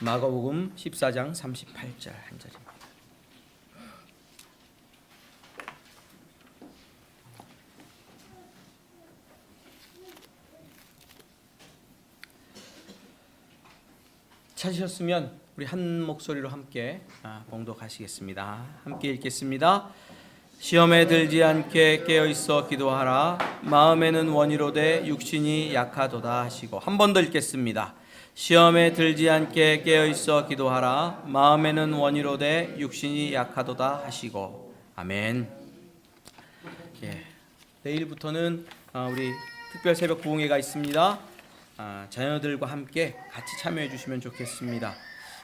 마가복음 14장 38절 한 절입니다. 찾으셨으면 우리 한 목소리로 함께 봉독하시겠습니다. 함께 읽겠습니다. 시험에 들지 않게 깨어있어 기도하라. 마음에는 원이로되 육신이 약하도다 하시고. 한 번 더 읽겠습니다. 시험에 들지 않게 깨어있어 기도하라. 마음에는 원이로되 육신이 약하도다 하시고. 아멘. 예, 내일부터는 우리 특별 새벽 부흥회가 있습니다. 자녀들과 함께 같이 참여해 주시면 좋겠습니다.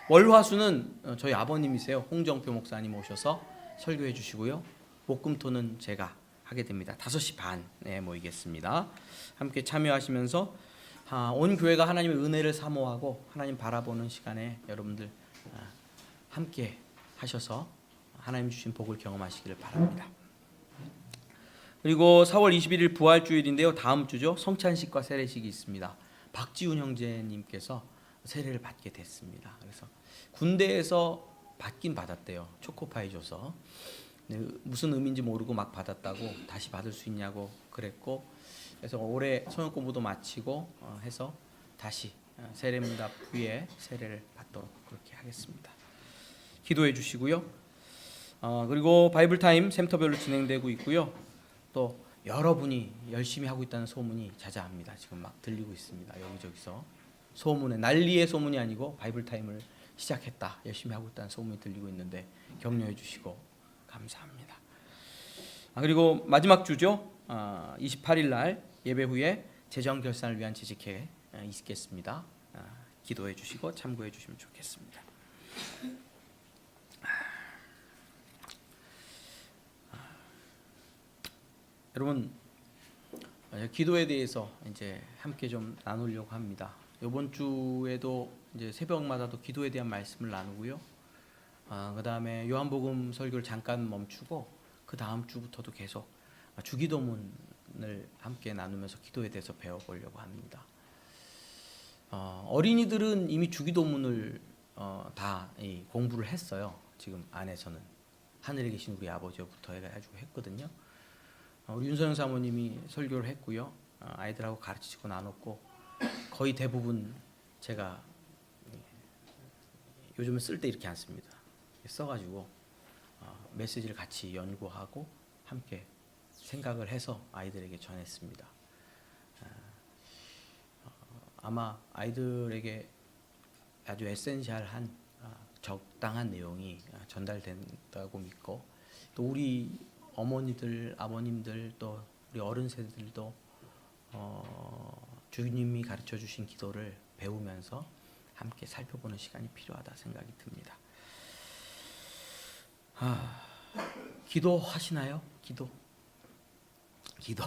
월화수는 저희 아버님이세요. 홍정표 목사님 오셔서 설교해 주시고요. 목금토는 제가 하게 됩니다. 5시 반에 모이겠습니다. 함께 참여하시면서 온 교회가 하나님의 은혜를 사모하고 하나님 바라보는 시간에 여러분들 함께 하셔서 하나님 주신 복을 경험하시기를 바랍니다. 그리고 4월 21일 부활주일인데요. 다음 주죠. 성찬식과 세례식이 있습니다. 박지훈 형제님께서 세례를 받게 됐습니다. 그래서 군대에서 받긴 받았대요. 초코파이 줘서. 무슨 의미인지 모르고 막 받았다고 다시 받을 수 있냐고 그랬고, 그래서 올해 소년 공부도 마치고 해서 다시 세례문답 위에 세례를 받도록 그렇게 하겠습니다. 기도해 주시고요. 그리고 바이블타임 샘터별로 진행되고 있고요. 또 여러분이 열심히 하고 있다는 소문이 자자합니다. 지금 막 들리고 있습니다. 여기저기서 소문에, 난리의 소문이 아니고 바이블타임을 시작했다, 열심히 하고 있다는 소문이 들리고 있는데 격려해 주시고 감사합니다. 그리고 마지막 주죠. 28일 날 예배 후에 재정 결산을 위한 재직회 있겠습니다. 기도해 주시고 참고해 주시면 좋겠습니다. 여러분, 기도에 대해서 이제 함께 좀 나누려고 합니다. 이번 주에도 이제 새벽마다도 기도에 대한 말씀을 나누고요. 그 다음에 요한복음 설교를 잠깐 멈추고 그 다음 주부터도 계속 주기도문을 함께 나누면서 기도에 대해서 배워보려고 합니다. 어린이들은 이미 주기도문을 다 공부를 했어요. 지금 안에서는 하늘에 계신 우리 아버지부터 해가지고 했거든요. 우리 윤서영 사모님이 설교를 했고요. 아이들하고 가르치고 나눴고, 거의 대부분 제가 요즘은 쓸 때 이렇게 안 씁니다. 써가지고 메시지를 같이 연구하고 함께 생각을 해서 아이들에게 전했습니다. 아마 아이들에게 아주 에센셜한 적당한 내용이 전달된다고 믿고, 또 우리 어머니들, 아버님들, 또 우리 어른 세대들도 주님이 가르쳐 주신 기도를 배우면서 함께 살펴보는 시간이 필요하다 생각이 듭니다. 기도하시나요? 기도 기도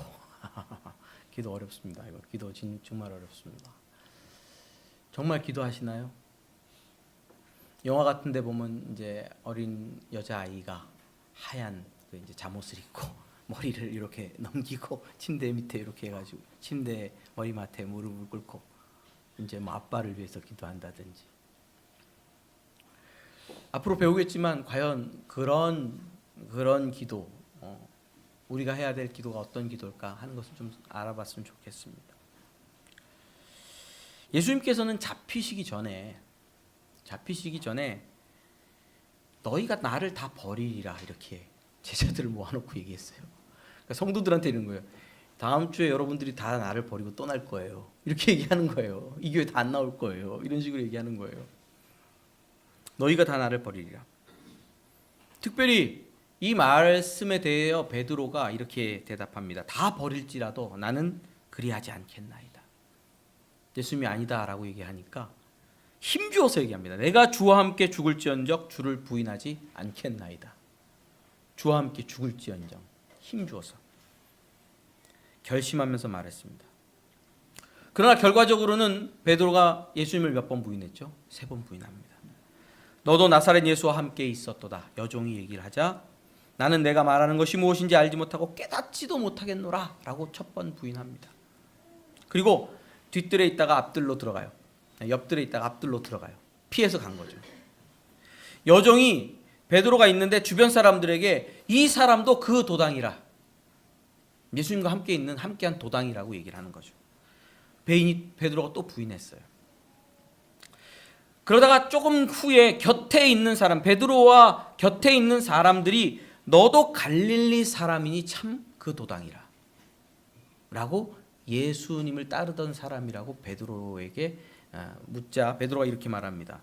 어렵습니다. 이거 기도 정말 어렵습니다. 정말 기도하시나요? 영화 같은데 보면 이제 어린 여자 아이가 하얀 이제 잠옷을 입고 머리를 이렇게 넘기고 침대 밑에 이렇게 해가지고 침대 머리맡에 무릎을 꿇고 이제 뭐 아빠를 위해서 기도한다든지. 앞으로 배우겠지만 과연 그런 기도, 우리가 해야 될 기도가 어떤 기도일까 하는 것을 좀 알아봤으면 좋겠습니다. 예수님께서는 잡히시기 전에 너희가 나를 다 버리리라 이렇게 제자들을 모아놓고 얘기했어요. 그러니까 성도들한테 이런 거예요. 다음 주에 여러분들이 다 나를 버리고 떠날 거예요. 이렇게 얘기하는 거예요. 이 교회 다 안 나올 거예요. 이런 식으로 얘기하는 거예요. 너희가 다 나를 버리리라. 특별히 이 말씀에 대해 베드로가 이렇게 대답합니다. 다 버릴지라도 나는 그리하지 않겠나이다. 예수님이 아니다라고 얘기하니까 힘주어서 얘기합니다. 내가 주와 함께 죽을지언정 주를 부인하지 않겠나이다. 주와 함께 죽을지언정 힘주어서 결심하면서 말했습니다. 그러나 결과적으로는 베드로가 예수님을 몇 번 부인했죠? 3번 부인합니다. 너도 나사렛 예수와 함께 있었도다. 여종이 얘기를 하자 나는 내가 말하는 것이 무엇인지 알지 못하고 깨닫지도 못하겠노라 라고 첫 번 부인합니다. 그리고 뒷뜰에 있다가 앞뜰로 들어가요. 옆뜰에 있다가 앞뜰로 들어가요. 피해서 간 거죠. 여종이 베드로가 있는데 주변 사람들에게 이 사람도 그 도당이라, 예수님과 함께한 도당이라고 얘기를 하는 거죠. 베드로가 또 부인했어요. 그러다가 조금 후에 곁에 있는 사람, 베드로와 곁에 있는 사람들이 너도 갈릴리 사람이니 참 그 도당이라 라고 예수님을 따르던 사람이라고 베드로에게 묻자 베드로가 이렇게 말합니다.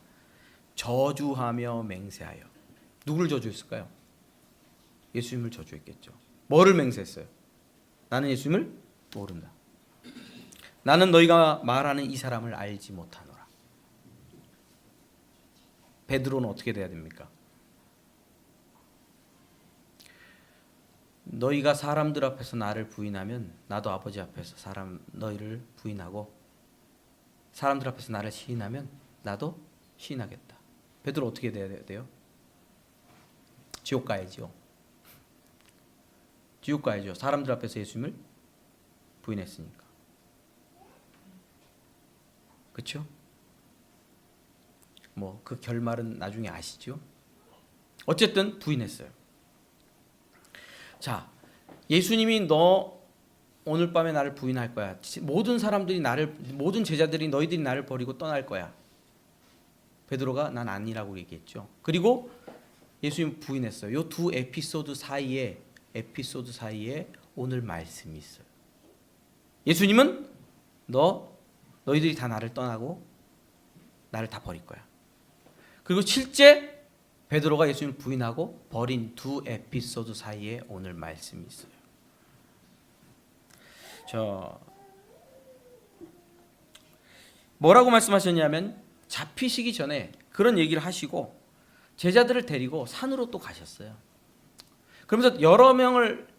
저주하며 맹세하여. 누구를 저주했을까요? 예수님을 저주했겠죠. 뭐를 맹세했어요? 나는 예수님을 모른다. 나는 너희가 말하는 이 사람을 알지 못하노라. 베드로는 어떻게 돼야 됩니까? 너희가 사람들 앞에서 나를 부인하면 나도 아버지 앞에서 너희를 부인하고, 사람들 앞에서 나를 시인하면 나도 시인하겠다. 베드로 어떻게 돼야 돼요? 지옥 가야죠. 지옥 가야죠. 사람들 앞에서 예수님을 부인했으니까. 그렇죠? 뭐 그 결말은 나중에 아시죠? 어쨌든 부인했어요. 자, 예수님이 너 오늘 밤에 나를 부인할 거야. 모든 제자들이 너희들이 나를 버리고 떠날 거야. 베드로가 난 아니라고 얘기했죠. 그리고 예수님 부인했어요. 이 두 에피소드 사이에 오늘 말씀이 있어요. 예수님은 너희들이 다 나를 떠나고 나를 다 버릴 거야. 그리고 실제 베드로가 예수님을 부인하고 버린 두 에피소드 사이에 오늘 말씀이 있어요. 뭐라고 말씀하셨냐면 잡히시기 전에 그런 얘기를 하시고 제자들을 데리고 산으로 또 가셨어요. 그러면서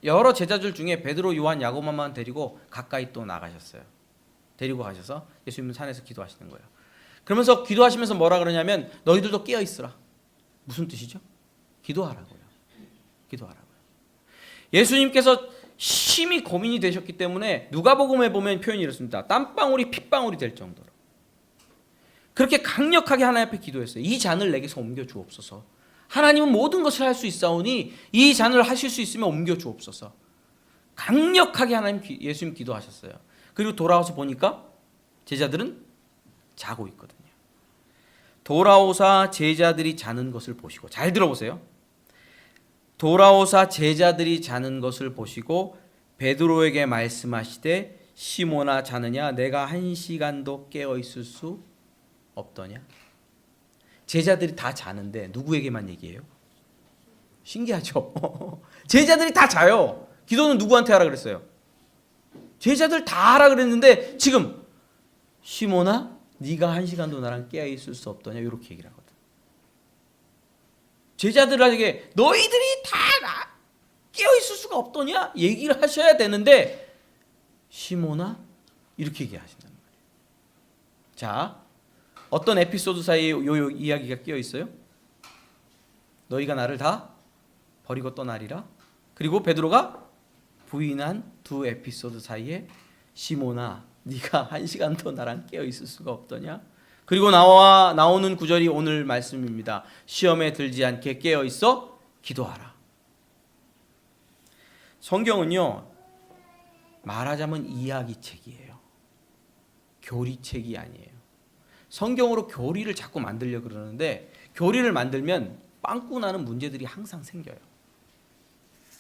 여러 제자들 중에 베드로, 요한, 야고보만 데리고 가까이 또 나가셨어요. 데리고 가셔서 예수님은 산에서 기도하시는 거예요. 그러면서 기도하시면서 뭐라 그러냐면 너희들도 깨어 있으라. 무슨 뜻이죠? 기도하라고요. 예수님께서 심히 고민이 되셨기 때문에 누가복음에 보면 표현이 이렇습니다. 땀방울이 핏방울이 될 정도로 그렇게 강력하게 하나님 앞에 기도했어요. 이 잔을 내게서 옮겨 주옵소서. 하나님은 모든 것을 할 수 있사오니 이 잔을 하실 수 있으면 옮겨 주옵소서. 강력하게 예수님 기도하셨어요. 그리고 돌아와서 보니까 제자들은 자고 있거든요. 돌아오사 제자들이 자는 것을 보시고, 잘 들어보세요. 돌아오사 제자들이 자는 것을 보시고 베드로에게 말씀하시되 시몬아 자느냐 내가 1시간도 깨어 있을 수 없더냐. 제자들이 다 자는데 누구에게만 얘기해요? 신기하죠? 제자들이 다 자요. 기도는 누구한테 하라 그랬어요? 제자들 다 하라 그랬는데 지금 시몬아 네가 1시간도 나랑 깨어 있을 수 없더냐 이렇게 얘기를 하거든. 제자들에게 너희들이 다 깨어 있을 수가 없더냐 얘기를 하셔야 되는데 시몬아 이렇게 얘기하신다는 말이에요. 자, 어떤 에피소드 사이에 요 이야기가 끼어 있어요? 너희가 나를 다 버리고 떠나리라. 그리고 베드로가 부인한 두 에피소드 사이에 시몬아 네가 1시간도 나랑 깨어 있을 수가 없더냐. 그리고 나오는 구절이 오늘 말씀입니다. 시험에 들지 않게 깨어 있어 기도하라. 성경은요 말하자면 이야기책이에요. 교리책이 아니에요. 성경으로 교리를 자꾸 만들려고 그러는데 교리를 만들면 빵꾸 나는 문제들이 항상 생겨요.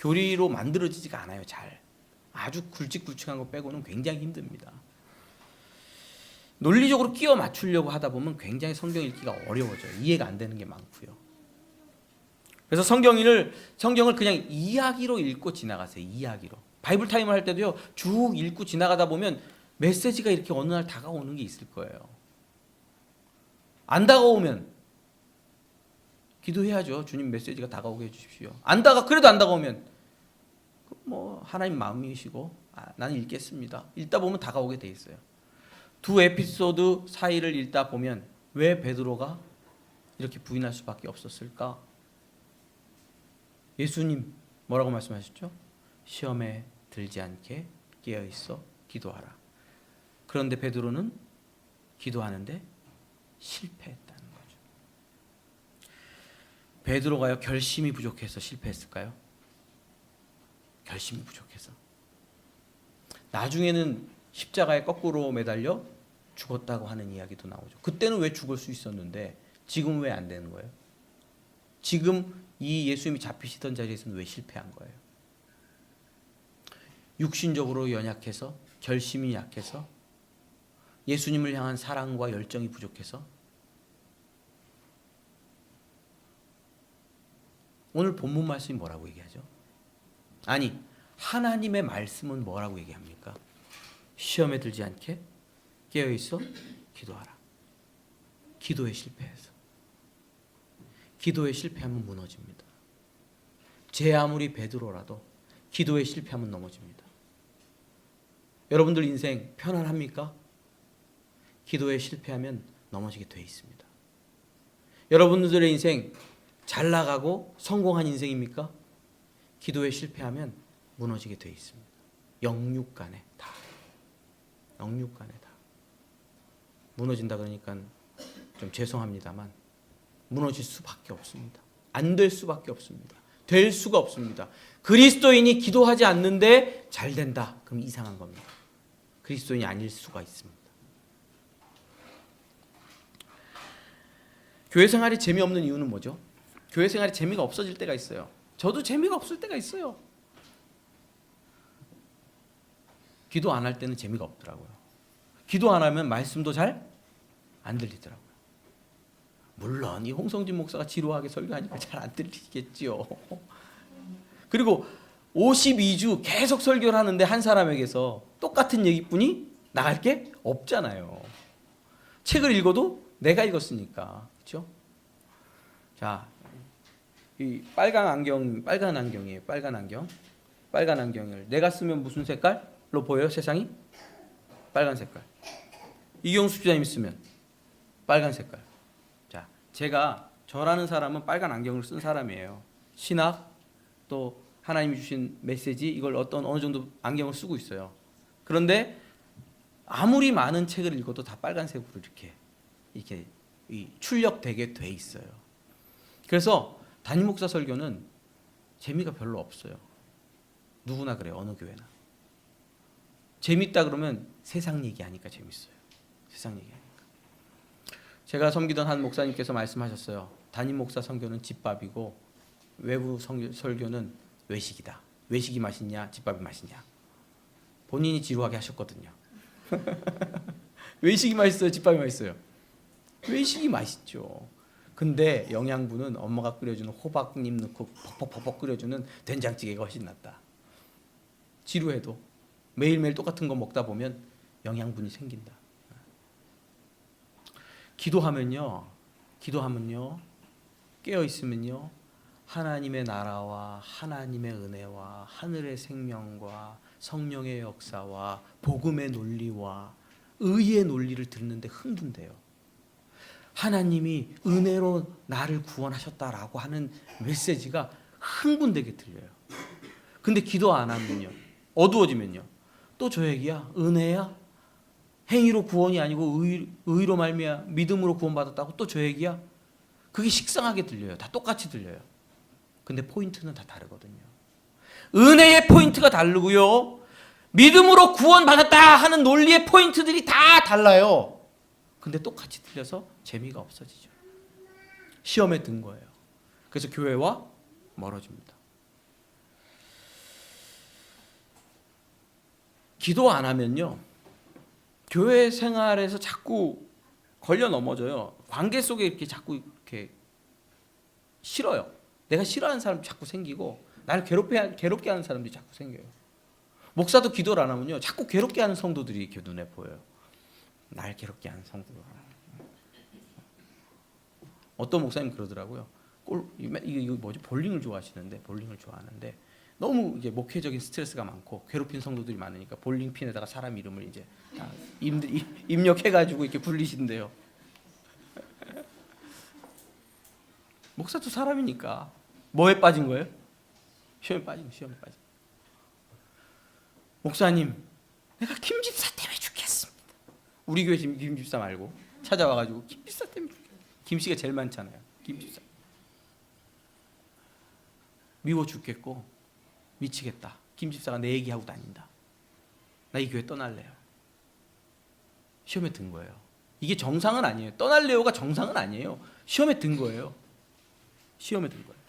교리로 만들어지지가 않아요. 잘. 아주 굵직굵직한 거 빼고는 굉장히 힘듭니다. 논리적으로 끼워 맞추려고 하다 보면 굉장히 성경 읽기가 어려워져요. 이해가 안 되는 게 많고요. 그래서 성경을 그냥 이야기로 읽고 지나가세요. 이야기로. 바이블 타임을 할 때도요. 쭉 읽고 지나가다 보면 메시지가 이렇게 어느 날 다가오는 게 있을 거예요. 안 다가오면 기도해야죠. 주님 메시지가 다가오게 해주십시오. 그래도 안 다가오면 뭐 하나님 마음이시고 나는 읽겠습니다. 읽다 보면 다가오게 돼 있어요. 두 에피소드 사이를 읽다 보면 왜 베드로가 이렇게 부인할 수밖에 없었을까? 예수님 뭐라고 말씀하셨죠? 시험에 들지 않게 깨어 있어 기도하라. 그런데 베드로는 기도하는데 실패했다는 거죠. 베드로가요 결심이 부족해서 실패했을까요? 결심이 부족해서. 나중에는 십자가에 거꾸로 매달려 죽었다고 하는 이야기도 나오죠. 그때는 왜 죽을 수 있었는데 지금 왜 안 되는 거예요? 지금 이 예수님이 잡히시던 자리에서는 왜 실패한 거예요? 육신적으로 연약해서, 결심이 약해서, 예수님을 향한 사랑과 열정이 부족해서. 오늘 본문 말씀이 뭐라고 얘기하죠? 아니, 하나님의 말씀은 뭐라고 얘기합니까? 시험에 들지 않게 깨어있어 기도하라. 기도에 실패해서. 기도에 실패하면 무너집니다. 제 아무리 베드로라도 기도에 실패하면 넘어집니다. 여러분들 인생 편안합니까? 기도에 실패하면 넘어지게 돼 있습니다. 여러분들의 인생 잘 나가고 성공한 인생입니까? 기도에 실패하면 무너지게 돼 있습니다. 영육간에 다. 영육간에 다. 무너진다 그러니까 좀 죄송합니다만 무너질 수밖에 없습니다. 안 될 수밖에 없습니다. 될 수가 없습니다. 그리스도인이 기도하지 않는데 잘 된다. 그럼 이상한 겁니다. 그리스도인이 아닐 수가 있습니다. 교회 생활이 재미없는 이유는 뭐죠? 교회 생활이 재미가 없어질 때가 있어요. 저도 재미가 없을 때가 있어요. 기도 안 할 때는 재미가 없더라고요. 기도 안 하면 말씀도 잘 안 들리더라고요. 물론 이 홍성진 목사가 지루하게 설교하니까 잘 안 들리겠지요. 그리고 52주 계속 설교를 하는데 한 사람에게서 똑같은 얘기뿐이 나갈 게 없잖아요. 책을 읽어도 내가 읽었으니까. 그렇죠? 자, 이 빨간 안경이에요. 빨간 안경. 빨간 안경을 내가 쓰면 무슨 색깔로 보여요? 세상이? 빨간 색깔. 이경수 집사님이 쓰면 빨간 색깔. 자, 제가 저라는 사람은 빨간 안경을 쓴 사람이에요. 신학 또 하나님이 주신 메시지 이걸 어느 정도 안경을 쓰고 있어요. 그런데 아무리 많은 책을 읽어도 다 빨간색으로 이렇게 출력되게 돼 있어요. 그래서 담임 목사 설교는 재미가 별로 없어요. 누구나 그래요. 어느 교회나. 재밌다 그러면 세상 얘기하니까 재밌어요. 세상 얘기하니까. 제가 섬기던 한 목사님께서 말씀하셨어요. 담임 목사 설교는 집밥이고 외부 설교는 외식이다. 외식이 맛있냐, 집밥이 맛있냐. 본인이 지루하게 하셨거든요. 외식이 맛있어요, 집밥이 맛있어요? 외식이 맛있죠. 근데 영양분은 엄마가 끓여주는 호박잎 넣고 퍽퍽퍽퍽 끓여주는 된장찌개가 훨씬 낫다. 지루해도 매일매일 똑같은 거 먹다 보면 영양분이 생긴다. 기도하면요, 깨어 있으면요, 하나님의 나라와 하나님의 은혜와 하늘의 생명과 성령의 역사와 복음의 논리와 의의 논리를 듣는데 흥분돼요. 하나님이 은혜로 나를 구원하셨다라고 하는 메시지가 흥분되게 들려요. 근데 기도 안 하면요, 어두워지면요, 또 저 얘기야? 은혜야? 행위로 구원이 아니고 의로 말미암아 믿음으로 구원받았다고 또 저 얘기야? 그게 식상하게 들려요. 다 똑같이 들려요. 근데 포인트는 다 다르거든요. 은혜의 포인트가 다르고요, 믿음으로 구원받았다 하는 논리의 포인트들이 다 달라요. 근데 똑같이 들려서 재미가 없어지죠. 시험에 든 거예요. 그래서 교회와 멀어집니다. 기도 안 하면요, 교회 생활에서 자꾸 걸려 넘어져요. 관계 속에 이렇게 자꾸 이렇게 싫어요. 내가 싫어하는 사람이 자꾸 생기고 나를 괴롭게 하는 사람들이 자꾸 생겨요. 목사도 기도를 안 하면요, 자꾸 괴롭게 하는 성도들이 이렇게 눈에 보여요. 날 괴롭게 하는 성도들. 어떤 목사님 그러더라고요. 이거 뭐지? 볼링을 좋아하시는데, 볼링을 좋아하는데 너무 이제 목회적인 스트레스가 많고 괴롭힌 성도들이 많으니까 볼링 핀에다가 사람 이름을 이제 입력해가지고 이렇게 굴리신대요. 목사도 사람이니까. 뭐에 빠진 거예요? 시험에 빠진 거예요. 목사님, 내가 김 집사 때문에 죽겠습니다. 우리 교회 김 집사 말고 찾아와가지고 김 집사 때문에 죽겠습니다. 김 씨가 제일 많잖아요. 김 집사. 미워 죽겠고 미치겠다. 김 집사가 내 얘기하고 다닌다. 나 이 교회 떠날래요. 시험에 든 거예요. 이게 정상은 아니에요. 떠날래요가 정상은 아니에요. 시험에 든 거예요. 시험에 든 거예요.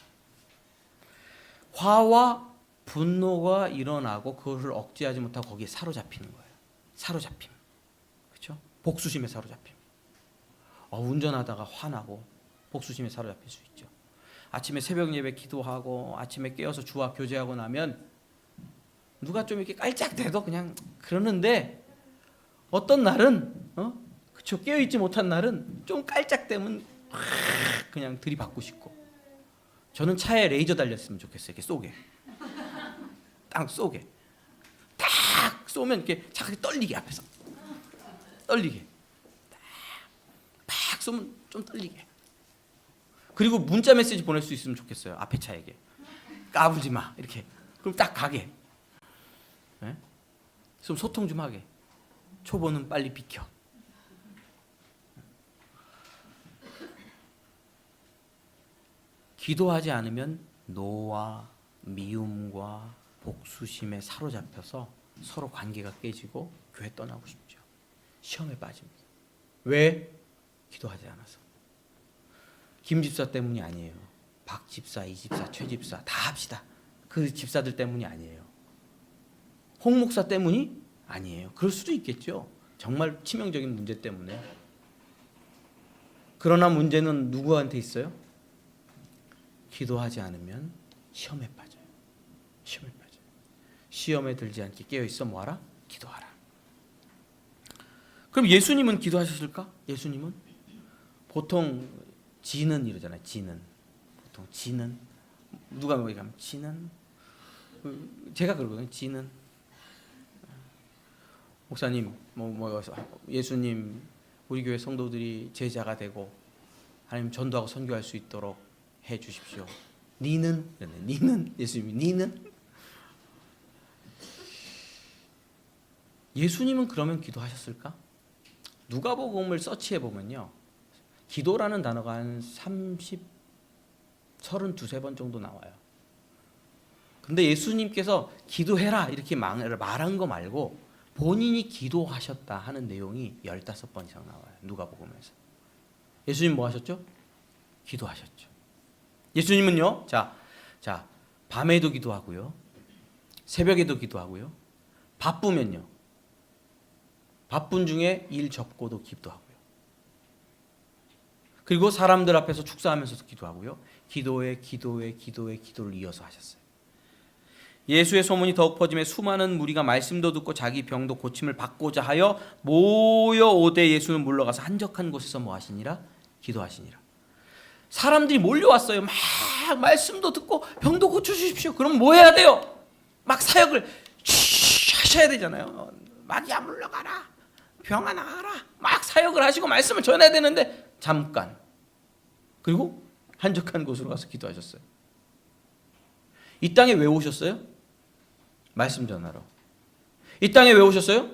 화와 분노가 일어나고 그것을 억제하지 못하고 거기에 사로잡히는 거예요. 사로잡힘. 그렇죠? 복수심에 사로잡힘. 운전하다가 화나고 복수심에 사로잡힐 수 있죠. 아침에 새벽 예배 기도하고 아침에 깨어서 주와 교제하고 나면 누가 좀 이렇게 깔짝대도 그냥 그러는데 어떤 날은 그쵸, 깨어있지 못한 날은 좀 깔짝대면 그냥 들이받고 싶고, 저는 차에 레이저 달렸으면 좋겠어요. 이렇게 쏘게, 딱 쏘게, 딱 쏘면 이렇게 차가 떨리게, 앞에서 떨리게, 딱 쏘면 좀 떨리게. 그리고 문자 메시지 보낼 수 있으면 좋겠어요. 앞에 차에게 까불지 마 이렇게. 그럼 딱 가게. 네? 좀 소통 좀 하게. 초보는 빨리 비켜. 기도하지 않으면 노와 미움과 복수심에 사로잡혀서 서로 관계가 깨지고 교회 떠나고 싶죠. 시험에 빠집니다. 왜? 기도하지 않아서. 김 집사 때문이 아니에요. 박 집사, 이 집사, 최 집사 다 합시다. 그 집사들 때문이 아니에요. 홍 목사 때문이 아니에요. 그럴 수도 있겠죠. 정말 치명적인 문제 때문에. 그러나 문제는 누구한테 있어요? 기도하지 않으면 시험에 빠져요. 시험에 빠져요. 시험에 들지 않게 깨어있어 뭐하라? 기도하라. 그럼 예수님은 기도하셨을까? 예수님은? 보통 지는 이러잖아요. 지는. 보통 지는. 누가 뭐기 하면 지는. 제가 그러거든요. 지는. 목사님, 예수님, 우리 교회 성도들이 제자가 되고 하나님 전도하고 선교할 수 있도록 해 주십시오. 니는? 니는? 예수님이 니는? 예수님은 그러면 기도하셨을까? 누가복음을 서치해 보면요, 기도라는 단어가 한 32번 정도 나와요. 근데 예수님께서 기도해라 이렇게 말한 거 말고 본인이 기도하셨다 하는 내용이 15번 이상 나와요. 누가복음에서. 예수님 뭐 하셨죠? 기도하셨죠. 예수님은요, 자, 밤에도 기도하고요, 새벽에도 기도하고요, 바쁘면요, 바쁜 중에 일 접고도 기도하고요, 그리고 사람들 앞에서 축사하면서도 기도하고요, 기도를 이어서 하셨어요. 예수의 소문이 더욱 퍼짐에 수많은 무리가 말씀도 듣고 자기 병도 고침을 받고자 하여 모여오되 예수는 물러가서 한적한 곳에서 뭐 하시니라? 기도하시니라. 사람들이 몰려왔어요. 막 말씀도 듣고 병도 고쳐주십시오. 그럼 뭐 해야 돼요? 막 사역을 하셔야 되잖아요. 마귀야 물러가라, 병아 나가라, 막 사역을 하시고 말씀을 전해야 되는데 잠깐, 그리고 한적한 곳으로 가서 기도하셨어요. 이 땅에 왜 오셨어요? 말씀 전하러. 이 땅에 왜 오셨어요?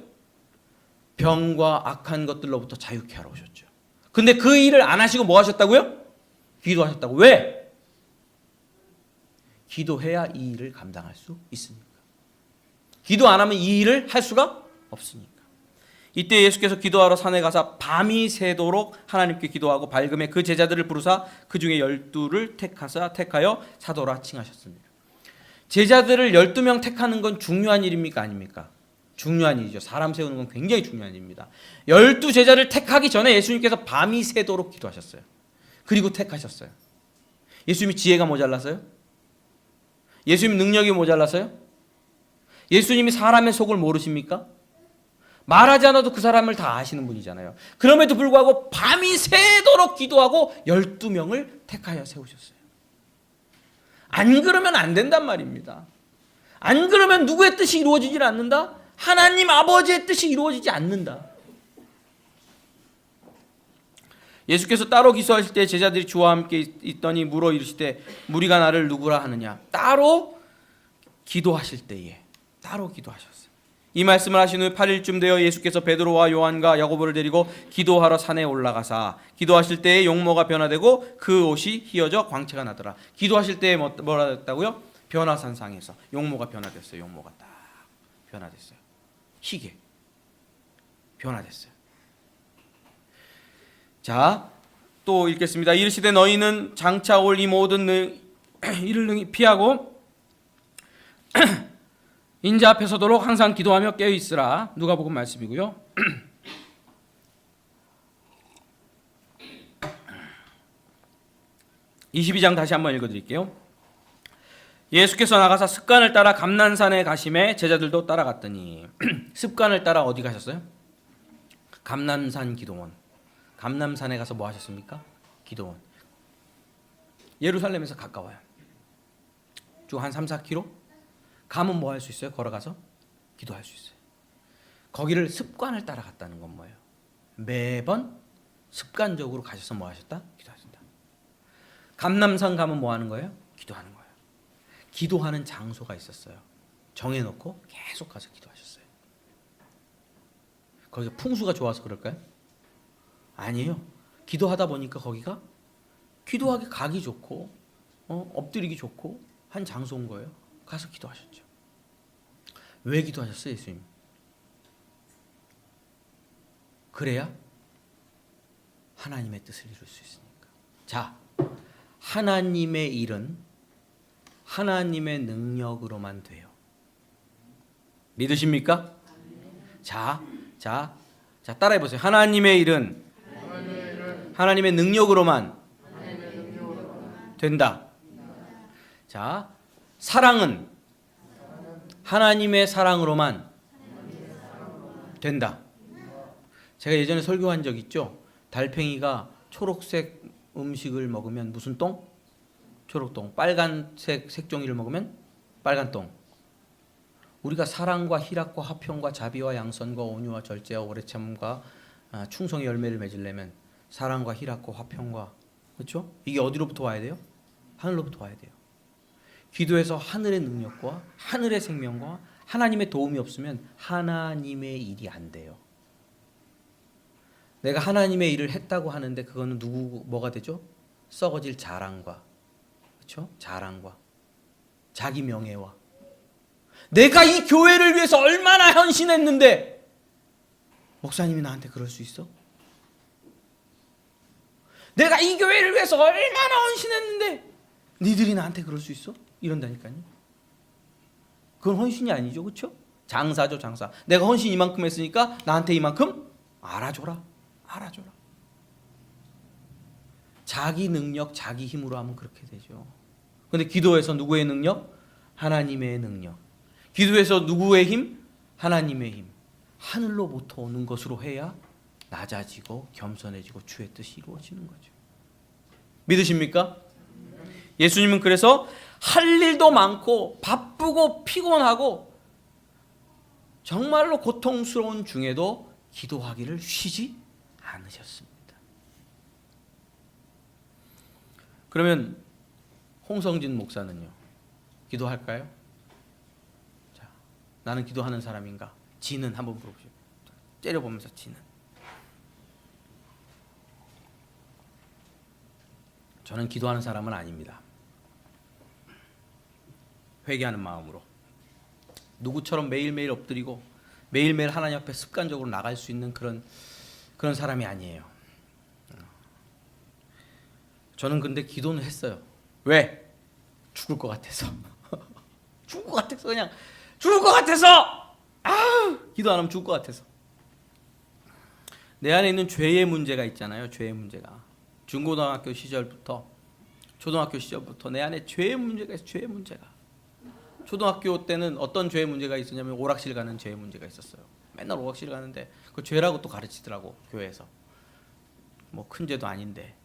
병과 악한 것들로부터 자유케 하러 오셨죠. 근데 그 일을 안 하시고 뭐 하셨다고요? 기도하셨다고. 왜? 기도해야 이 일을 감당할 수 있으니까. 기도 안 하면 이 일을 할 수가 없으니까. 이때 예수께서 기도하러 산에 가사 밤이 새도록 하나님께 기도하고 밝음에 그 제자들을 부르사 그 중에 12를 택하여 사도라 칭하셨습니다. 제자들을 12명 택하는 건 중요한 일입니까? 아닙니까? 중요한 일이죠. 사람 세우는 건 굉장히 중요한 일입니다. 12제자를 택하기 전에 예수님께서 밤이 새도록 기도하셨어요. 그리고 택하셨어요. 예수님이 지혜가 모자라서요? 예수님 능력이 모자라서요? 예수님이 사람의 속을 모르십니까? 말하지 않아도 그 사람을 다 아시는 분이잖아요. 그럼에도 불구하고 밤이 새도록 기도하고 12명을 택하여 세우셨어요. 안 그러면 안 된단 말입니다. 안 그러면 누구의 뜻이 이루어지질 않는다? 하나님 아버지의 뜻이 이루어지지 않는다. 예수께서 따로 기도하실 때 제자들이 주와 함께 있더니 물어 이르시되 무리가 나를 누구라 하느냐. 따로 기도하실 때에 따로 기도하셨어요. 이 말씀을 하신 후 8일쯤 되어 예수께서 베드로와 요한과 야고보를 데리고 기도하러 산에 올라가사 기도하실 때에 용모가 변화되고 그 옷이 휘어져 광채가 나더라. 기도하실 때에 뭐라 했다고요? 변화산상에서 용모가 변화됐어요. 용모가 딱 변화됐어요. 희게 변화됐어요. 자, 또 읽겠습니다. 이르시되 너희는 장차 올 이 모든 이를 능히 피하고 인자 앞에 서도록 항상 기도하며 깨어 있으라. 누가복음 말씀이고요. 22장 다시 한번 읽어드릴게요. 예수께서 나가사 습관을 따라 감난산에 가심에 제자들도 따라갔더니 습관을 따라 어디 가셨어요? 감남산 기도원. 감남산에 가서 뭐 하셨습니까? 기도원. 예루살렘에서 가까워요. 쭉 한 3-4km? 가면 뭐 할 수 있어요? 걸어가서 기도할 수 있어요. 거기를 습관을 따라 갔다는 건 뭐예요? 매번 습관적으로 가셔서 뭐 하셨다? 기도하신다. 감남산 가면 뭐 하는 거예요? 기도하는 거예요. 기도하는 장소가 있었어요. 정해놓고 계속 가서 기도하셨어요. 거기가 풍수가 좋아서 그럴까요? 아니에요. 기도하다 보니까 거기가 기도하기 가기 좋고 엎드리기 좋고 한 장소인 거예요. 가서 기도하셨죠. 왜 기도하셨어요, 예수님? 그래야 하나님의 뜻을 이룰 수 있으니까. 자, 하나님의 일은 하나님의 능력으로만 돼요. 믿으십니까? 자, 따라해 보세요. 하나님의 일은 하나님의 능력으로만 된다. 자, 사랑은 하나님의 사랑으로만 된다. 제가 예전에 설교한 적 있죠? 달팽이가 초록색 음식을 먹으면 무슨 똥? 초록똥. 빨간색 색종이를 먹으면 빨간 똥. 우리가 사랑과 희락과 화평과 자비와 양선과 온유와 절제와 오래 참음과 충성의 열매를 맺으려면 사랑과 희락과 화평과, 그렇죠? 이게 어디로부터 와야 돼요? 하늘로부터 와야 돼요. 기도에서 하늘의 능력과 하늘의 생명과 하나님의 도움이 없으면 하나님의 일이 안 돼요. 내가 하나님의 일을 했다고 하는데 그거는 뭐가 되죠? 썩어질 자랑과, 그렇죠? 자랑과 자기 명예와, 내가 이 교회를 위해서 얼마나 헌신했는데 목사님이 나한테 그럴 수 있어? 내가 이 교회를 위해서 얼마나 헌신했는데 니들이 나한테 그럴 수 있어? 이런다니까요. 그건 헌신이 아니죠, 그렇죠? 장사죠, 장사. 내가 헌신 이만큼 했으니까 나한테 이만큼 알아줘라. 자기 능력, 자기 힘으로 하면 그렇게 되죠. 근데 기도에서 누구의 능력? 하나님의 능력. 기도에서 누구의 힘? 하나님의 힘. 하늘로부터 오는 것으로 해야 낮아지고 겸손해지고 주의 뜻이 이루어지는 거죠. 믿으십니까? 예수님은 그래서 할 일도 많고 바쁘고 피곤하고 정말로 고통스러운 중에도 기도하기를 쉬지 않으셨습니다. 그러면 홍성진 목사는요? 기도할까요? 자, 나는 기도하는 사람인가? 지는 한번 물어보시죠. 째려보면서 지는. 저는 기도하는 사람은 아닙니다. 회개하는 마음으로 누구처럼 매일매일 엎드리고 매일매일 하나님 앞에 습관적으로 나갈 수 있는 그런 사람이 아니에요. 저는 근데 기도는 했어요. 왜? 죽을 것 같아서. 죽을 것 같아서, 그냥 죽을 것 같아서. 기도 안 하면 죽을 것 같아서. 내 안에 있는 죄의 문제가 있잖아요. 죄의 문제가. 중고등학교 시절부터 초등학교 시절부터 내 안에 죄의 문제가 있어요. 죄의 문제가. 초등학교 때는 어떤 죄의 문제가 있었냐면 오락실 가는 죄의 문제가 있었어요. 맨날 오락실 가는데 그 죄라고 또 가르치더라고, 교회에서. 뭐 큰 죄도 아닌데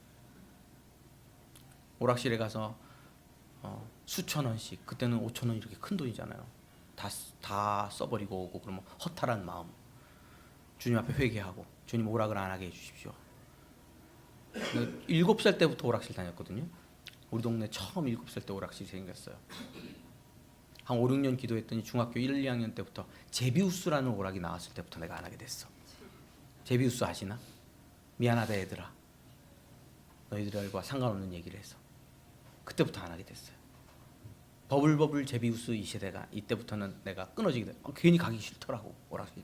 오락실에 가서 수천 원씩, 그때는 5천 원 이렇게 큰 돈이잖아요. 다 써버리고 오고 그러면 허탈한 마음. 주님 앞에 회개하고 주님 오락을 안 하게 해주십시오. 7살 때부터 오락실 다녔거든요. 우리 동네 처음 7살 때 오락실이 생겼어요. 한 5, 6년 기도했더니 중학교 1, 2학년 때부터 제비우스라는 오락이 나왔을 때부터 내가 안 하게 됐어. 제비우스 아시나? 미안하다 얘들아, 너희들과 상관없는 얘기를 해서 그때부터 안 하게 됐어요. 버블버블 제비우스 이 시대가 이때부터는 내가 끊어지게 돼. 괜히 가기 싫더라고 오락실.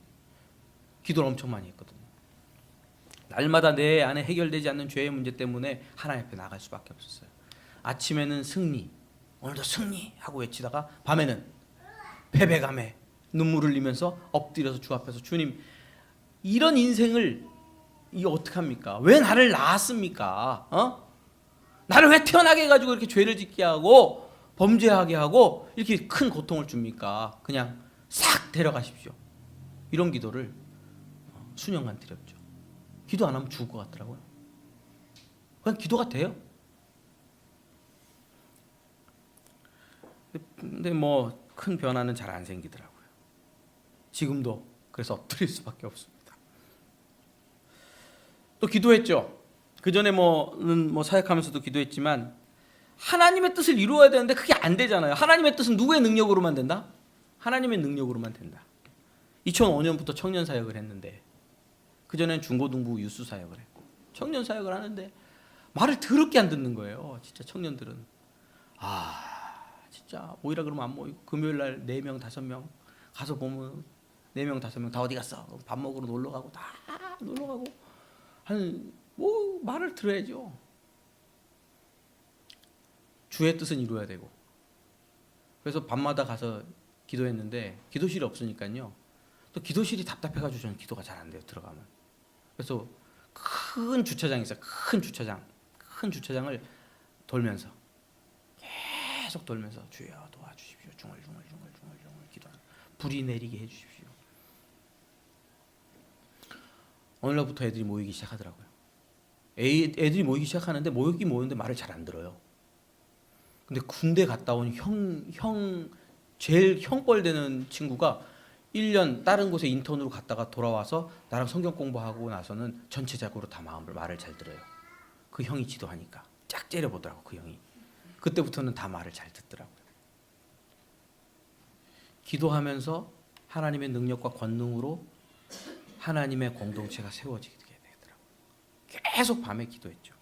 기도를 엄청 많이 했거든요. 날마다 내 안에 해결되지 않는 죄의 문제 때문에 하나님 앞에 나갈 수밖에 없었어요. 아침에는 승리, 오늘도 승리하고 외치다가 밤에는 패배감에 눈물을 흘리면서 엎드려서 주 앞에서 주님 이런 인생을 이거 어떡합니까? 왜 나를 낳았습니까? 나를 왜 태어나게 해가지고 이렇게 죄를 짓게 하고 범죄하게 하고 이렇게 큰 고통을 줍니까? 그냥 싹 데려가십시오. 이런 기도를 수년간 드렸죠. 기도 안 하면 죽을 것 같더라고요. 그냥 기도가 돼요. 근데 뭐 큰 변화는 잘 안 생기더라고요. 지금도 그래서 엎드릴 수밖에 없습니다. 또 기도했죠. 그 전에 뭐 사역하면서도 기도했지만 하나님의 뜻을 이루어야 되는데 그게 안 되잖아요. 하나님의 뜻은 누구의 능력으로만 된다? 하나님의 능력으로만 된다. 2005년부터 청년 사역을 했는데 그 전엔 중고등부 유수 사역을 했고 청년 사역을 하는데 말을 더럽게 안 듣는 거예요. 진짜 청년들은 진짜 모이라 그러면 안 모이고 금요일 날 4명 5명 가서 보면 4명 5명 다 어디 갔어? 밥 먹으러 놀러 가고 다 놀러 가고 말을 들어야죠. 주의 뜻은 이루어야 되고. 그래서 밤마다 가서 기도했는데 기도실이 없으니까요. 또 기도실이 답답해가지고 저는 기도가 잘 안 돼요. 들어가면. 그래서 큰 주차장이 있어요. 큰 주차장을 돌면서 계속 돌면서 주여 도와주십시오. 중얼중얼 기도하는 불이 내리게 해주십시오. 오늘날부터 애들이 모이기 시작하더라고요. 애들이 모이기 시작하는데 모이는데 말을 잘 안 들어요. 근데 군대 갔다 온 제일 형벌 되는 친구가 1년 다른 곳에 인턴으로 갔다가 돌아와서 나랑 성경 공부하고 나서는 전체적으로 다 말을 잘 들어요. 그 형이 지도하니까 쫙 째려보더라고. 그 형이. 그때부터는 다 말을 잘 듣더라고요. 기도하면서 하나님의 능력과 권능으로 하나님의 공동체가 세워지게 되더라고요. 계속 밤에 기도했죠.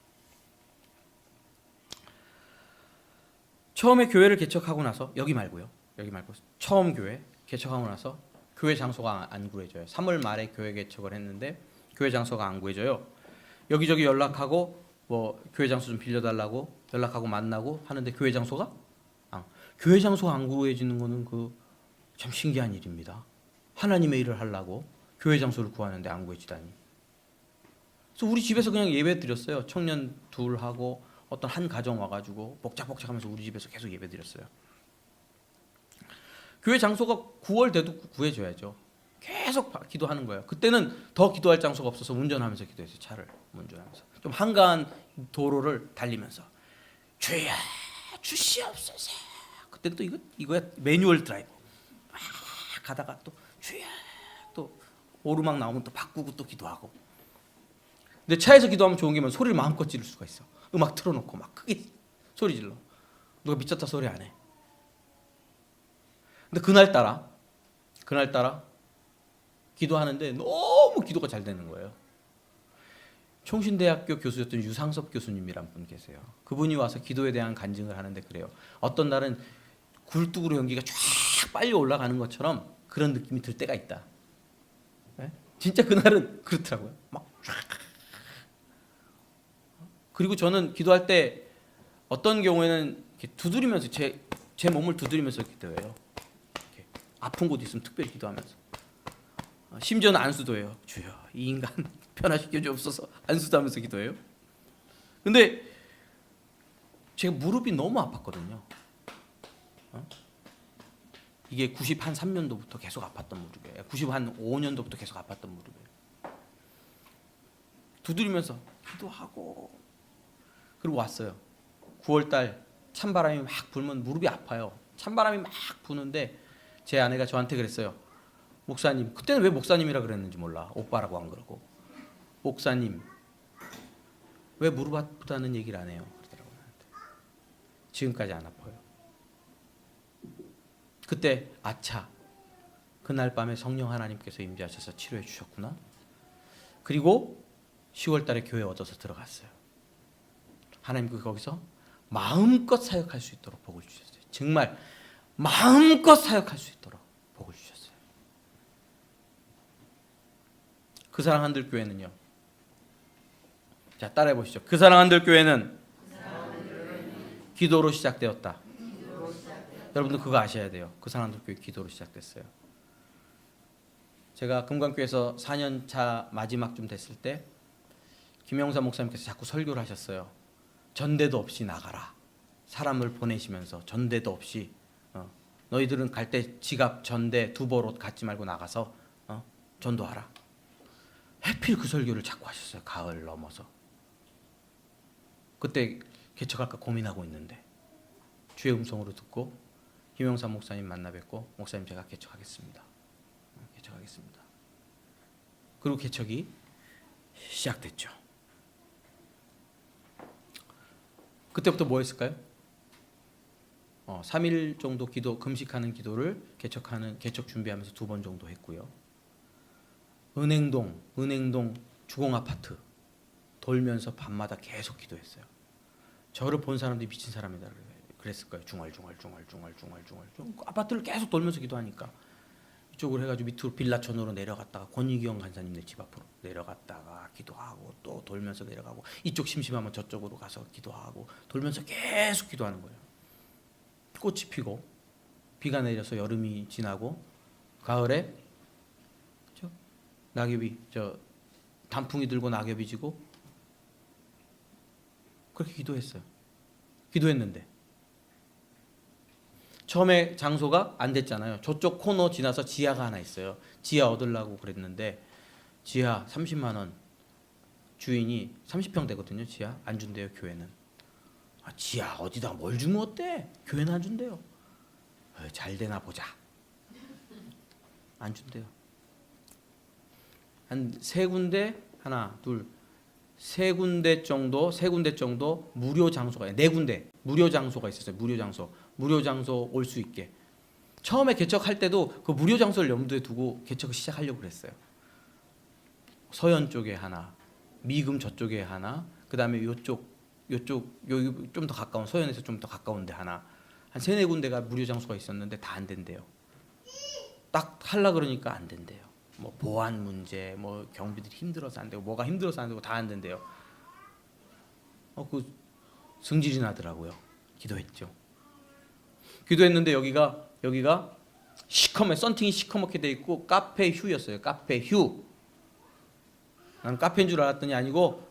처음에 교회를 개척하고 나서 여기 말고 처음 교회 개척하고 나서 교회 장소가 안 구해져요. 3월 말에 교회 개척을 했는데 교회 장소가 안 구해져요. 여기저기 연락하고 뭐 교회 장소 좀 빌려달라고 연락하고 만나고 하는데 교회 장소가 안 구해지는 거는 참 신기한 일입니다. 하나님의 일을 하려고 교회 장소를 구하는데 안 구해지다니. 그래서 우리 집에서 그냥 예배 드렸어요. 청년 둘하고 어떤 한 가정 와가지고 복작복작하면서 우리 집에서 계속 예배 드렸어요. 교회 장소가 9월 돼도 구해줘야죠. 계속 기도하는 거예요. 그때는 더 기도할 장소가 없어서 운전하면서 기도했어요. 차를 운전하면서 좀 한가한 도로를 달리면서 주여 주시옵소서. 그때 또 이거야 매뉴얼 드라이브. 막 가다가 또 주여 또 오르막 나오면 또 바꾸고 또 기도하고. 근데 차에서 기도하면 좋은 게 뭐냐면 소리를 마음껏 지를 수가 있어. 음악 틀어놓고 막 크게 소리 질러. 누가 미쳤다 소리 안 해. 근데 그날따라 기도하는데 너무 기도가 잘 되는 거예요. 총신대학교 교수였던 유상섭 교수님이란 분 계세요. 그분이 와서 기도에 대한 간증을 하는데 그래요. 어떤 날은 굴뚝으로 연기가 쫙 빨리 올라가는 것처럼 그런 느낌이 들 때가 있다. 네? 진짜 그날은 그렇더라고요. 막 쫙. 그리고 저는 기도할 때 어떤 경우에는 이렇게 두드리면서 제 몸을 두드리면서 기도해요. 이렇게 아픈 곳 있으면 특별히 기도하면서. 심지어는 안수도 해요. 주여 이 인간 변화시켜 주옵소서. 안수도 하면서 기도해요. 근데 제가 무릎이 너무 아팠거든요. 이게 93년도부터 계속 아팠던 무릎이에요. 95년도부터 계속 아팠던 무릎이에요. 두드리면서 기도하고 그리고 왔어요. 9월달 찬바람이 막 불면 무릎이 아파요. 찬바람이 막 부는데 제 아내가 저한테 그랬어요. 목사님, 그때는 왜 목사님이라 그랬는지 몰라. 오빠라고 안 그러고. 목사님, 왜 무릎 아프다는 얘기를 안 해요? 그러더라고요. 지금까지 안 아파요. 그때 아차, 그날 밤에 성령 하나님께서 임재하셔서 치료해 주셨구나. 그리고 10월 달에 교회 얻어서 들어갔어요. 하나님께서 거기서 마음껏 사역할 수 있도록 복을 주셨어요. 정말 마음껏 사역할 수 있도록 복을 주셨어요. 그 사랑 한들교회는요. 자, 따라해 보시죠. 그 사랑 한들교회는 기도로 시작되었다. 여러분들 그거 아셔야 돼요. 그 사랑 한들교회 기도로 시작됐어요. 제가 금강교회에서 4년 차 마지막쯤 됐을 때 김영사 목사님께서 자꾸 설교를 하셨어요. 전대도 없이 나가라. 사람을 보내시면서 전대도 없이 너희들은 갈 때 지갑, 전대, 두벌옷 갖지 말고 나가서 전도하라. 하필 그 설교를 자꾸 하셨어요. 가을 넘어서. 그때 개척할까 고민하고 있는데 주의 음성으로 듣고 김영사 목사님 만나 뵙고 목사님 제가 개척하겠습니다. 개척하겠습니다. 그리고 개척이 시작됐죠. 그때부터 뭐 했을까요? 3일 정도 기도, 금식하는 기도를 개척 준비하면서 2번 정도 했고요. 은행동 주공 아파트 돌면서 밤마다 계속 기도했어요. 저를 본 사람들이 미친 사람이다 그랬을 거예요. 중얼 아파트를 계속 돌면서 기도하니까 이쪽으로 해가지고 밑으로 빌라촌으로 내려갔다가 권익위원 간사님네 집 앞으로 내려갔다가 기도하고 또 돌면서 내려가고 이쪽 심심하면 저쪽으로 가서 기도하고 돌면서 계속 기도하는 거예요. 꽃이 피고 비가 내려서 여름이 지나고 가을에 낙엽이 단풍이 들고 낙엽이 지고 그렇게 기도했어요. 기도했는데 처음에 장소가 안 됐잖아요. 저쪽 코너 지나서 지하가 하나 있어요. 지하 얻으려고 그랬는데 지하 30만 원 주인이 30평 되거든요. 지하 안 준대요. 교회는. 지하 어디다 뭘 주면 어때? 교회는 안 준대요. 잘 되나 보자. 안 준대요. 한 세 군데 세 군데 정도 무료 장소가 네 군데 무료 장소가 있었어요. 무료 장소 올 수 있게. 처음에 개척할 때도 그 무료 장소를 염두에 두고 개척을 시작하려고 그랬어요. 서현 쪽에 하나, 미금 저쪽에 하나, 그다음에 요쪽 여기 좀 더 가까운 서현에서 좀 더 가까운 데 하나, 한 3-4군데가 무료 장소가 있었는데 다 안 된대요. 딱 하려 그러니까 안 된대요. 뭐 보안 문제, 뭐 경비들이 힘들어서 안 되고 뭐가 힘들어서 안 되고 다 안 된대요. 그 승질이 나더라고요. 기도했는데 여기가 썬팅이 시커멓게 돼 있고 카페 휴였어요. 카페 휴. 나는 카페인 줄 알았더니 아니고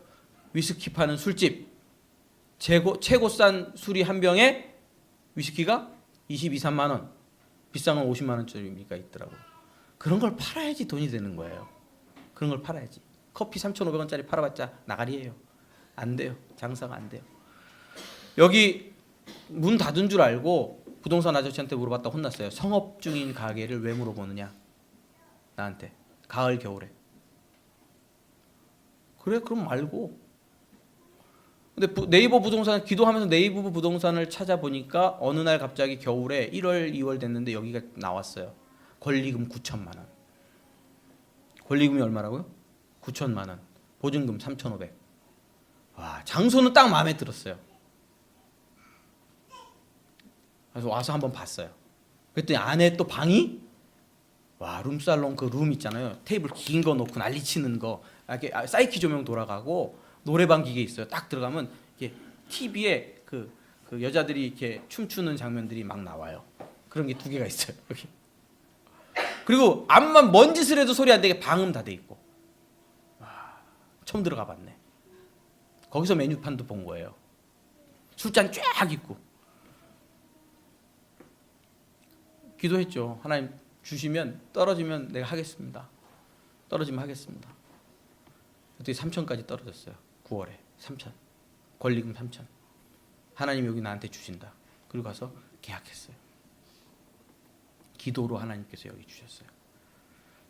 위스키 파는 술집. 최고 싼 술이 한 병에 위스키가 22-3만 원. 비싼 건 50만 원짜리가 있더라고요. 그런 걸 팔아야지 돈이 되는 거예요. 그런 걸 팔아야지. 커피 3,500원짜리 팔아봤자 나가리예요. 안 돼요. 장사가 안 돼요. 여기 문 닫은 줄 알고 부동산 아저씨한테 물어봤다 혼났어요. 성업 중인 가게를 왜 물어보느냐. 나한테. 가을 겨울에. 그래 그럼 말고. 근데 네이버 부동산 기도하면서 네이버 부동산을 찾아보니까 어느 날 갑자기 겨울에 1월 2월 됐는데 여기가 나왔어요. 권리금 9천만 원. 권리금이 얼마라고요? 9천만 원. 보증금 3,500. 와, 장소는 딱 마음에 들었어요. 그래서 와서 한번 봤어요. 그랬더니 안에 또 방이 룸살롱 그 룸 있잖아요. 테이블 긴 거 놓고 난리치는 거. 이렇게 사이키 조명 돌아가고 노래방 기계 있어요. 딱 들어가면 이렇게 TV에 그 여자들이 이렇게 춤추는 장면들이 막 나와요. 그런 게 2개가 있어요. 여기. 그리고 암만 뭔 짓을 해도 소리 안 되게 방음 다 돼 있고. 처음 들어가 봤네. 거기서 메뉴판도 본 거예요. 술잔 쫙 있고. 기도했죠. 하나님 주시면 떨어지면 내가 하겠습니다. 떨어지면 하겠습니다. 그때 3천까지 떨어졌어요. 9월에 3천. 권리금 3천. 하나님 여기 나한테 주신다. 그리고 가서 계약했어요. 기도로 하나님께서 여기 주셨어요.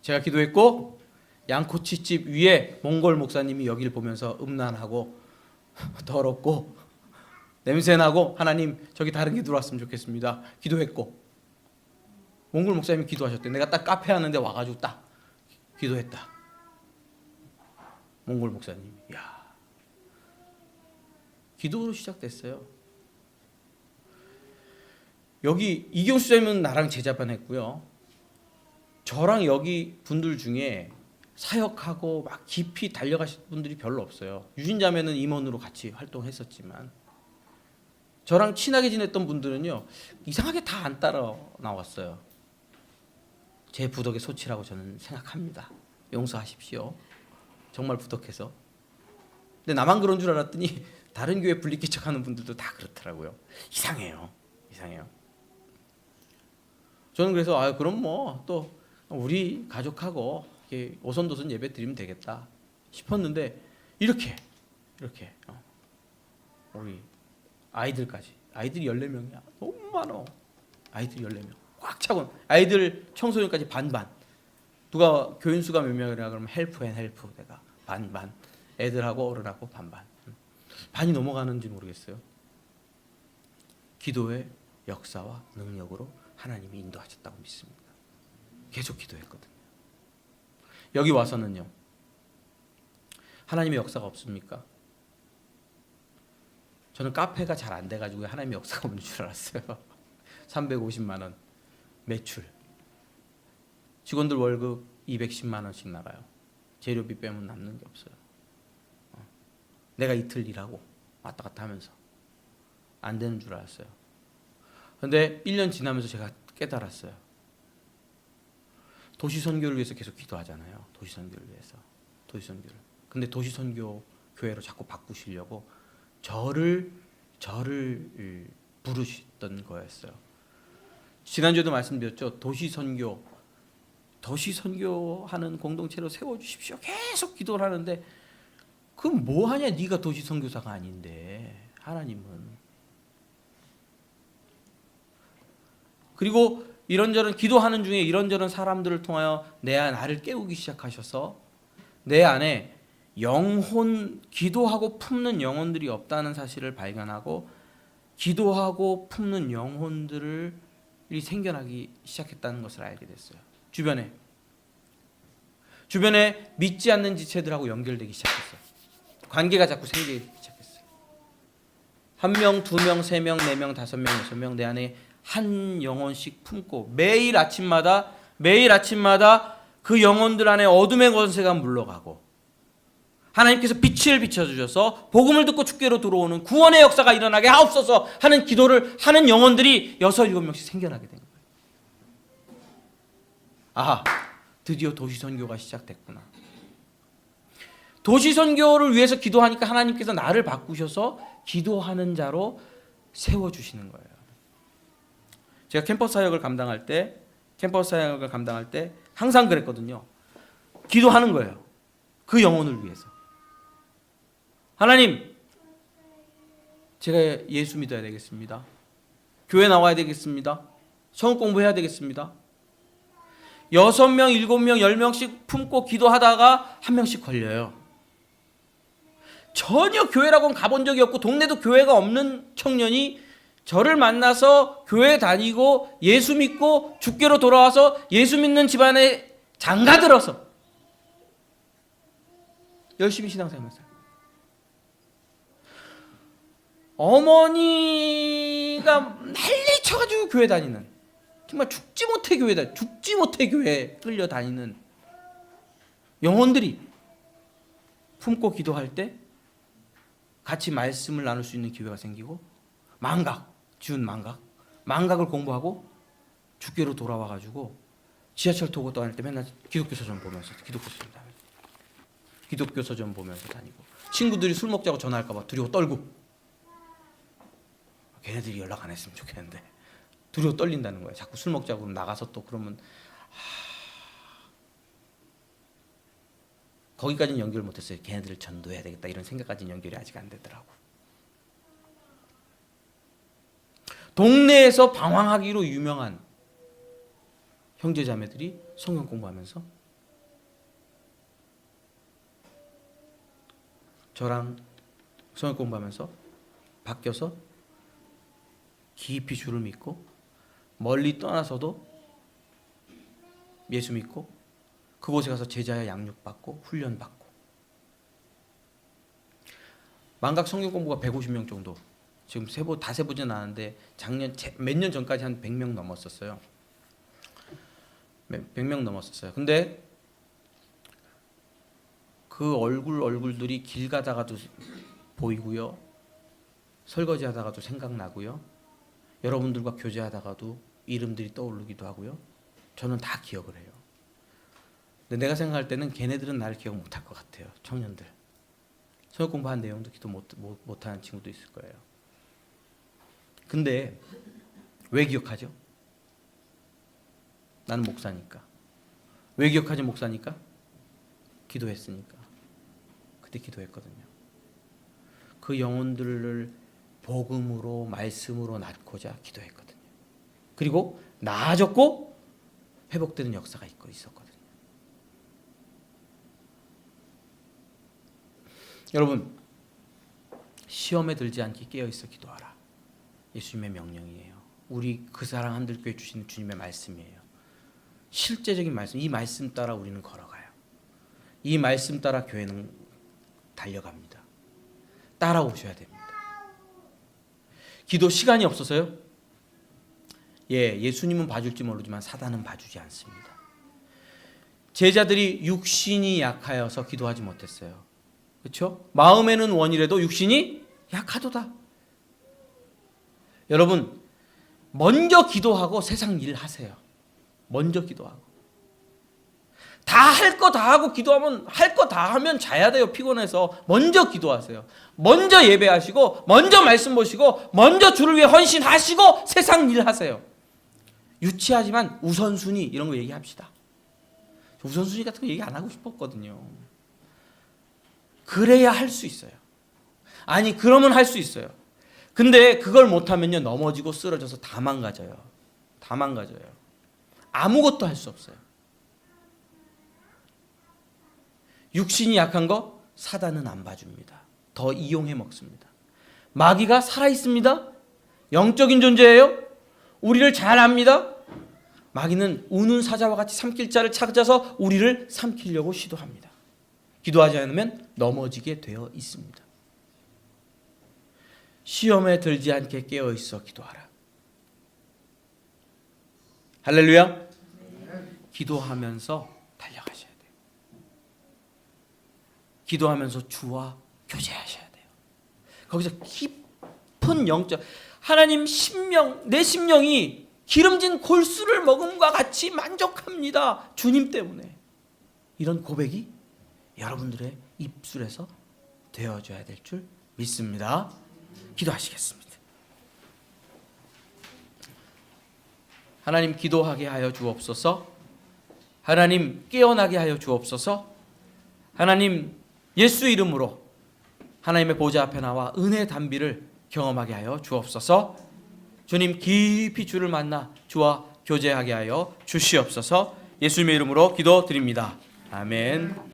제가 기도했고 양꼬치집 위에 몽골 목사님이 여기를 보면서 음란하고 더럽고 냄새나고 하나님 저기 다른 게 들어왔으면 좋겠습니다. 기도했고 몽골 목사님이 기도하셨대. 내가 딱 카페 하는데 와가지고 딱 기도했다. 몽골 목사님이. 기도로 시작됐어요. 여기 이경수 자님은 나랑 제자반 했고요. 저랑 여기 분들 중에 사역하고 막 깊이 달려가신 분들이 별로 없어요. 유진자매는 임원으로 같이 활동했었지만 저랑 친하게 지냈던 분들은요 이상하게 다 안 따라 나왔어요. 제 부덕의 소치라고 저는 생각합니다. 용서하십시오. 정말 부덕해서. 근데 나만 그런 줄 알았더니 다른 교회 분리개척하는 분들도 다 그렇더라고요. 이상해요. 저는 그래서 그럼 뭐 또 우리 가족하고 오손도손 예배 드리면 되겠다 싶었는데 이렇게 우리 아이들까지 아이들이 14명이야. 너무 많어. 아이들이 14명 꽉 차고 아이들 청소년까지 반반. 누가 교인 수가 몇 명이라 그러면 헬프 앤 헬프 내가 반반. 애들하고 어른하고 반반. 반이 넘어가는지 모르겠어요. 기도의 역사와 능력으로 하나님이 인도하셨다고 믿습니다. 계속 기도했거든요. 여기 와서는요. 하나님의 역사가 없습니까? 저는 카페가 잘 안 돼가지고 하나님의 역사가 없는 줄 알았어요. 350만 원 매출. 직원들 월급 210만 원씩 나가요. 재료비 빼면 남는 게 없어요. 내가 이틀 일하고 왔다 갔다 하면서 안 되는 줄 알았어요. 그런데 1년 지나면서 제가 깨달았어요. 도시선교를 위해서 계속 기도하잖아요. 도시선교를 위해서. 도시선교를. 근데 도시선교 교회로 자꾸 바꾸시려고 저를 부르셨던 거였어요. 지난주에도 말씀드렸죠. 도시선교하는 공동체로 세워주십시오. 계속 기도를 하는데 그럼 뭐하냐 네가 도시선교사가 아닌데 하나님은. 그리고 이런저런 기도하는 중에 이런저런 사람들을 통하여 나를 깨우기 시작하셔서 내 안에 영혼 기도하고 품는 영혼들이 없다는 사실을 발견하고 기도하고 품는 영혼들이 생겨나기 시작했다는 것을 알게 됐어요. 주변에 믿지 않는 지체들하고 연결되기 시작했어요. 관계가 자꾸 생기기 시작했어요. 1명, 2명, 3명, 4명, 5명, 6명 내 안에 한 영혼씩 품고 매일 아침마다 그 영혼들 안에 어둠의 권세가 물러가고 하나님께서 빛을 비춰주셔서 복음을 듣고 주께로 들어오는 구원의 역사가 일어나게 하옵소서 하는 기도를 하는 영혼들이 6, 7명씩 생겨나게 된 거예요. 아하, 드디어 도시선교가 시작됐구나. 도시선교를 위해서 기도하니까 하나님께서 나를 바꾸셔서 기도하는 자로 세워주시는 거예요. 제가 캠퍼스 사역을 감당할 때 항상 그랬거든요. 기도하는 거예요. 그 영혼을 위해서. 하나님, 제가 예수 믿어야 되겠습니다. 교회 나와야 되겠습니다. 성경 공부해야 되겠습니다. 6명, 7명, 10명씩 품고 기도하다가 한 명씩 걸려요. 전혀 교회라고는 가본 적이 없고 동네도 교회가 없는 청년이 저를 만나서 교회 다니고 예수 믿고 주께로 돌아와서 예수 믿는 집안에 장가들어서 열심히 신앙생활했어요. 어머니가 난리 쳐가지고 교회 다니는, 정말 죽지 못해 교회 끌려다니는 영혼들이 품고 기도할 때 같이 말씀을 나눌 수 있는 기회가 생기고 망각을 공부하고 주께로 돌아와가지고 지하철 타고 다닐 때 맨날 기독교 서점 보면서 다니고 친구들이 술 먹자고 전화할까 봐 두려워 떨고 걔네들이 연락 안 했으면 좋겠는데 두려워 떨린다는 거예요. 자꾸 술 먹자고 나가서 또 그러면 거기까지는 연결 못했어요. 걔네들을 전도해야 되겠다 이런 생각까지는 연결이 아직 안 되더라고. 동네에서 방황하기로 유명한 형제자매들이 성경 공부하면서 저랑 성경 공부하면서 바뀌어서 깊이 주를 믿고 멀리 떠나서도 예수 믿고 그곳에 가서 제자의 양육받고 훈련받고 망각 성경 공부가 150명 정도 지금 다 세보진 않았는데 작년 몇 년 전까지 한 100명 넘었었어요. 100명 넘었었어요. 근데 그 얼굴들이 길 가다가도 보이고요. 설거지 하다가도 생각나고요. 여러분들과 교제하다가도 이름들이 떠오르기도 하고요. 저는 다 기억을 해요. 근데 내가 생각할 때는 걔네들은 나를 기억 못할 것 같아요. 청년들. 성역 공부한 내용도 기도 못하는 친구도 있을 거예요. 근데 왜 기억하죠? 나는 목사니까. 왜 기억하지 목사니까? 기도했으니까. 그때 기도했거든요. 그 영혼들을 복음으로 말씀으로 낳고자 기도했거든요. 그리고 나아졌고 회복되는 역사가 있었거든요. 여러분, 시험에 들지 않게 깨어있어 기도하라. 예수님의 명령이에요. 우리 그 사랑 한들교회 주시는 주님의 말씀이에요. 실제적인 말씀, 이 말씀 따라 우리는 걸어가요. 이 말씀 따라 교회는 달려갑니다. 따라오셔야 됩니다. 기도 시간이 없어서요? 예수님은 봐줄지 모르지만 사단은 봐주지 않습니다. 제자들이 육신이 약하여서 기도하지 못했어요. 그렇죠? 마음에는 원이라도 육신이 약하도다. 여러분, 먼저 기도하고 세상 일 하세요. 먼저 기도하고. 다 할 거 다 하고 기도하면 할 거 다 하면 자야 돼요. 피곤해서. 먼저 기도하세요. 먼저 예배하시고 먼저 말씀 보시고 먼저 주를 위해 헌신하시고 세상 일 하세요. 유치하지만 우선순위 이런 거 얘기합시다. 우선순위 같은 거 얘기 안 하고 싶었거든요. 그래야 할 수 있어요. 아니 그러면 할 수 있어요. 근데 그걸 못하면요 넘어지고 쓰러져서 다 망가져요. 다 망가져요. 아무것도 할 수 없어요. 육신이 약한 거 사단은 안 봐줍니다. 더 이용해 먹습니다. 마귀가 살아있습니다. 영적인 존재예요. 우리를 잘 압니다. 마귀는 우는 사자와 같이 삼킬 자를 찾아서 우리를 삼키려고 시도합니다. 기도하지 않으면 넘어지게 되어 있습니다. 시험에 들지 않게 깨어있어 기도하라. 할렐루야. 기도하면서 달려가셔야 돼요. 기도하면서 주와 교제하셔야 돼요. 거기서 깊은 영적 하나님 심령, 내 심령이 기름진 골수를 먹음과 같이 만족합니다. 주님 때문에. 이런 고백이 여러분들의 입술에서 되어줘야 될 줄 믿습니다. 기도하시겠습니다. 하나님 기도하게 하여 주옵소서. 하나님 깨어나게 하여 주옵소서. 하나님 예수 이름으로 하나님의 보좌 앞에 나와 은혜의 단비를 경험하게 하여 주옵소서. 주님 깊이 주를 만나 주와 교제하게 하여 주시옵소서. 예수님의 이름으로 기도드립니다. 아멘.